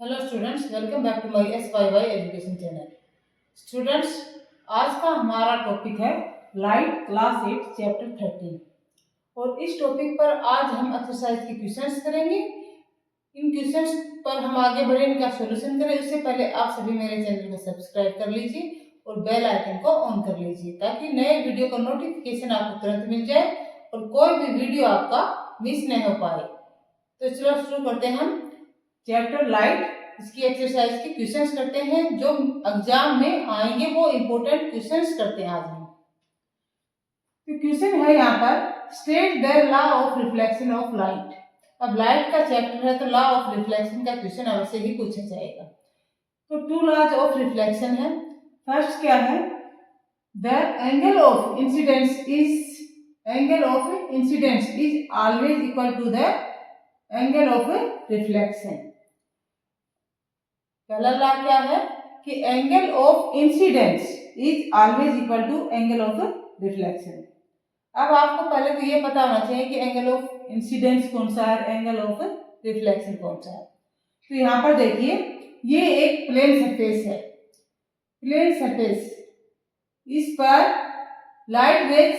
Hello students, welcome back to my SYY education channel. Students, आज का हमारा topic है लाइट क्लास 8 चैप्टर 13 और इस टॉपिक पर आज हम एक्सरसाइज के क्वेश्चंस करेंगे। इन क्वेश्चंस पर हम आगे बढ़े, इनका सॉल्यूशन करें उससे पहले आप सभी मेरे चैनल को सब्सक्राइब कर लीजिए और बेल आइकन को ऑन कर लीजिए ताकि नए वीडियो का नोटिफिकेशन आपको तुरंत मिल जाए और कोई भी वीडियो आपका मिस नहीं हो पाए। तो चलो शुरू करते हैं हम चैप्टर लाइट, इसकी एक्सरसाइज के क्वेश्चंस करते हैं जो एग्जाम में आएंगे, वो इंपॉर्टेंट क्वेश्चंस करते हैं आज हम। तो क्वेश्चन है यहाँ पर, state the law of reflection of light. अब लाइट का चैप्टर है तो लॉ ऑफ रिफ्लेक्शन का क्वेश्चन अवश्य ही पूछा जाएगा। तो टू लॉज ऑफ रिफ्लेक्शन है। फर्स्ट क्या है, the angle of incidence is always equal to the angle of reflection. पहला लॉ क्या है कि angle of incidence is always equal to angle of reflection. अब आपको पहले तो ये पता होना चाहिए कि एंगल ऑफ इंसिडेंस कौन सा है, एंगल ऑफ रिफ्लेक्शन कौन सा है। तो यहाँ पर देखिए, ये एक प्लेन सरफेस है। प्लेन सरफेस, इस पर लाइट रेज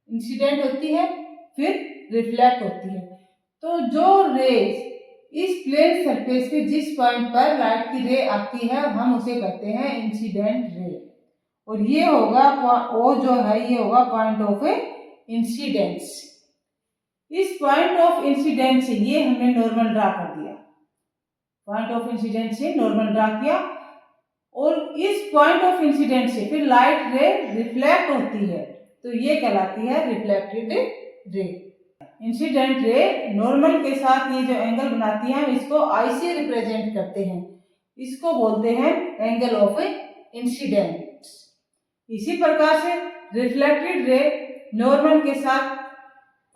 इंसिडेंट होती है फिर रिफ्लेक्ट होती है। तो जो रेज इस प्लेन सरफेस के जिस पॉइंट पर लाइट की रे आती है हम उसे कहते हैं इंसिडेंट रे, और ये होगा ओ जो है ये होगा पॉइंट ऑफ इंसिडेंस। इस पॉइंट ऑफ इंसिडेंस से ये हमने नॉर्मल ड्रा कर दिया, पॉइंट ऑफ इंसिडेंस से नॉर्मल ड्रा किया, और इस पॉइंट ऑफ इंसिडेंस से फिर लाइट रे रिफ्लेक्ट होती है तो ये कहलाती है reflected ray. Incident ray normal के साथ ये जो एंगल बनाती है हम इसको आई से रिप्रेजेंट करते हैं, इसको बोलते हैं एंगल ऑफ इंसिडेंस। इसी प्रकार से रिफ्लेक्टेड रे नॉर्मल के साथ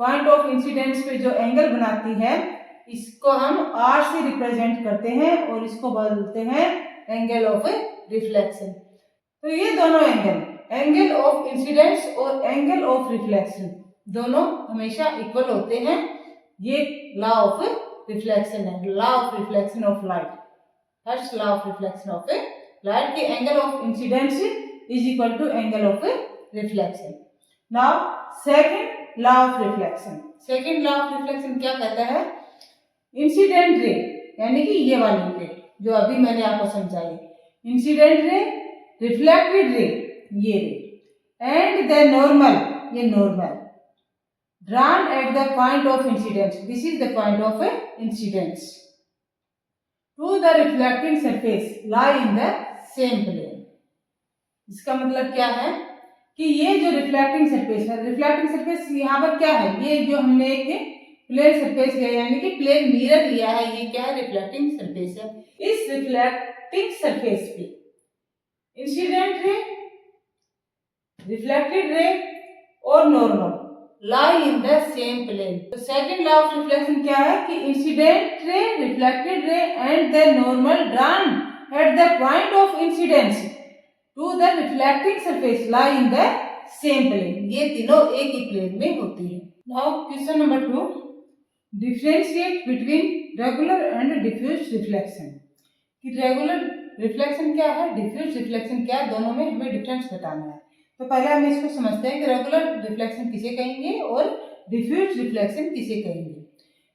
पॉइंट ऑफ इंसिडेंस पे जो एंगल बनाती है इसको हम आर से रिप्रेजेंट करते हैं और इसको बोलते हैं एंगल ऑफ रिफ्लेक्शन। तो ये दोनों एंगल ऑफ इंसिडेंस और एंगल ऑफ रिफ्लेक्शन दोनों हमेशा इक्वल होते हैं। ये लॉ ऑफ रिफ्लेक्शन है, law of reflection of light. First law of reflection of light की angle of incidence is equal to angle of reflection. Now second law of reflection. Second law of reflection क्या कहता है, incident ray यानी कि ये वाली रे जो अभी मैंने आपको समझाई, इंसिडेंट रे, रिफ्लेक्टेड रे ये रे, एंड द नॉर्मल ये normal drawn at the point of incidence, this is the point of incidence, to the reflecting surface lie in the same plane। इसका मतलब क्या है कि ये जो रिफ्लेक्टिंग सरफेस है, रिफ्लेक्टिंग सरफेस यहाँ पर क्या है, ये जो हमने एक प्लेन सरफेस लिया यानी कि प्लेन मिरर लिया है, ये क्या है रिफ्लेक्टिंग सरफेस है। इस रिफ्लेक्टिंग सरफेस पे इंसिडेंट रे, रिफ्लेक्टेड रे और normal lie in the same plane। तो सेकंड लॉ ऑफ रिफ्लेक्शन क्या है कि incident ray, reflected ray and the normal drawn at the point of incidence to the reflecting surface lie in the same plane। ये तीनों एक ही plane में होती है। Now question number 2, differentiate between regular and diffuse reflection. कि regular reflection क्या है, diffuse reflection क्या है, दोनों में हमें डिफरेंस बताना है। तो पहले हम इसको समझते हैं कि रेगुलर रिफ्लेक्शन किसे कहेंगे और डिफ्यूज रिफ्लेक्शन किसे कहेंगे।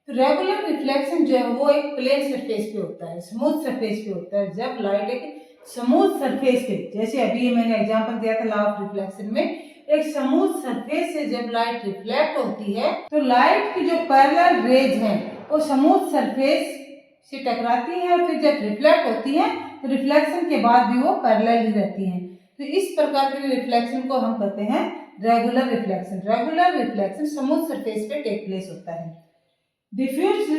तो रेगुलर रिफ्लेक्शन जो है वो एक प्लेन सरफेस पे होता है, स्मूथ सरफेस पे होता है। जब लाइट एक स्मूथ सरफेस पे, जैसे अभी ये मैंने एग्जांपल दिया था लॉ ऑफ रिफ्लेक्शन में, एक स्मूथ सरफेस से जब लाइट रिफ्लेक्ट होती है तो लाइट की जो पैरेलल रेज है वो स्मूथ सरफेस से टकराती है और फिर जब रिफ्लेक्ट होती है तो रिफ्लेक्शन के बाद भी वो पैरेलल ही रहती है। तो इस प्रकार के रिफ्लेक्शन को हम कहते हैं regular reflection. Regular reflection smooth surface पे टेक प्लेस होता है। डिफ्यूज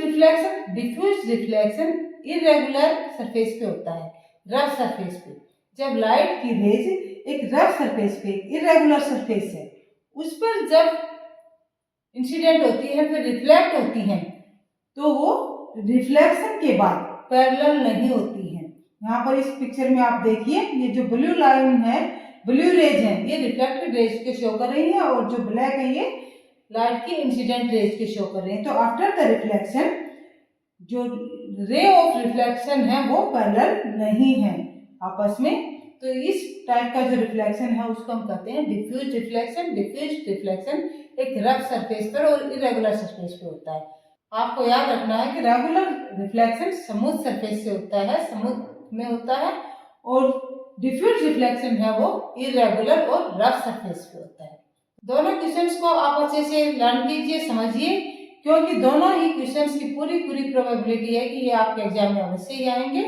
रिफ्लेक्शन इरेगुलर सरफेस पे होता है, रफ सरफेस पे। जब लाइट की रेज एक रफ सरफेस पे, इरेगुलर सरफेस है, उस पर जब इंसिडेंट होती है फिर रिफ्लेक्ट होती है तो वो रिफ्लेक्शन के बाद पैरेलल नहीं होती है। यहाँ पर इस पिक्चर में आप देखिए, ये जो ब्लू लाइन है, ब्लू रेज है, ये रिफ्लेक्टेड रेज के शो कर रही है और जो ब्लैक है ये लाइट की इंसिडेंट रेज के शो कर रहे हैं। तो आफ्टर द रिफ्लेक्शन जो रे ऑफ रिफ्लेक्शन है वो पैरेलल नहीं है आपस में। तो इस टाइप का जो रिफ्लेक्शन है उसको हम कहते हैं डिफ्यूज रिफ्लेक्शन। डिफ्यूज रिफ्लेक्शन एक रफ सरफेस पर और इरेगुलर सरफेस पे होता है। आपको याद रखना है कि रेगुलर रिफ्लेक्शन स्मूथ सरफेस से होता है, स्मूथ में होता है, और डिफ्यूज रिफ्लेक्शन है वो इरेगुलर और रफ सरफेस पे होता है। दोनों क्वेश्चंस को आप अच्छे से लर्न कीजिए, समझिए, क्योंकि दोनों ही क्वेश्चंस की पूरी प्रोबेबिलिटी है कि ये आपके एग्जाम में अवश्य ही आएंगे।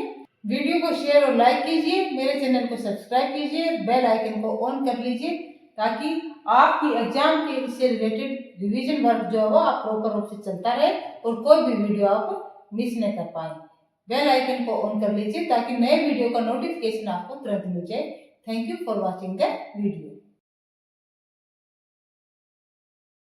वीडियो को शेयर और लाइक कीजिए, मेरे चैनल को सब्सक्राइब कीजिए, बेल आइकन को ऑन कर लीजिए, ताकि आपकी एग्जाम के इससे रिलेटेड रिवीजन वर्क जो है वो आप प्रॉपर रूप से चलता रहे और कोई भी वीडियो आप मिस नहीं कर पाए। बेल आइकन को ऑन कर लीजिए ताकि नए वीडियो का नोटिफिकेशन आपको तुरंत मिल जाए। Thank you for watching the video.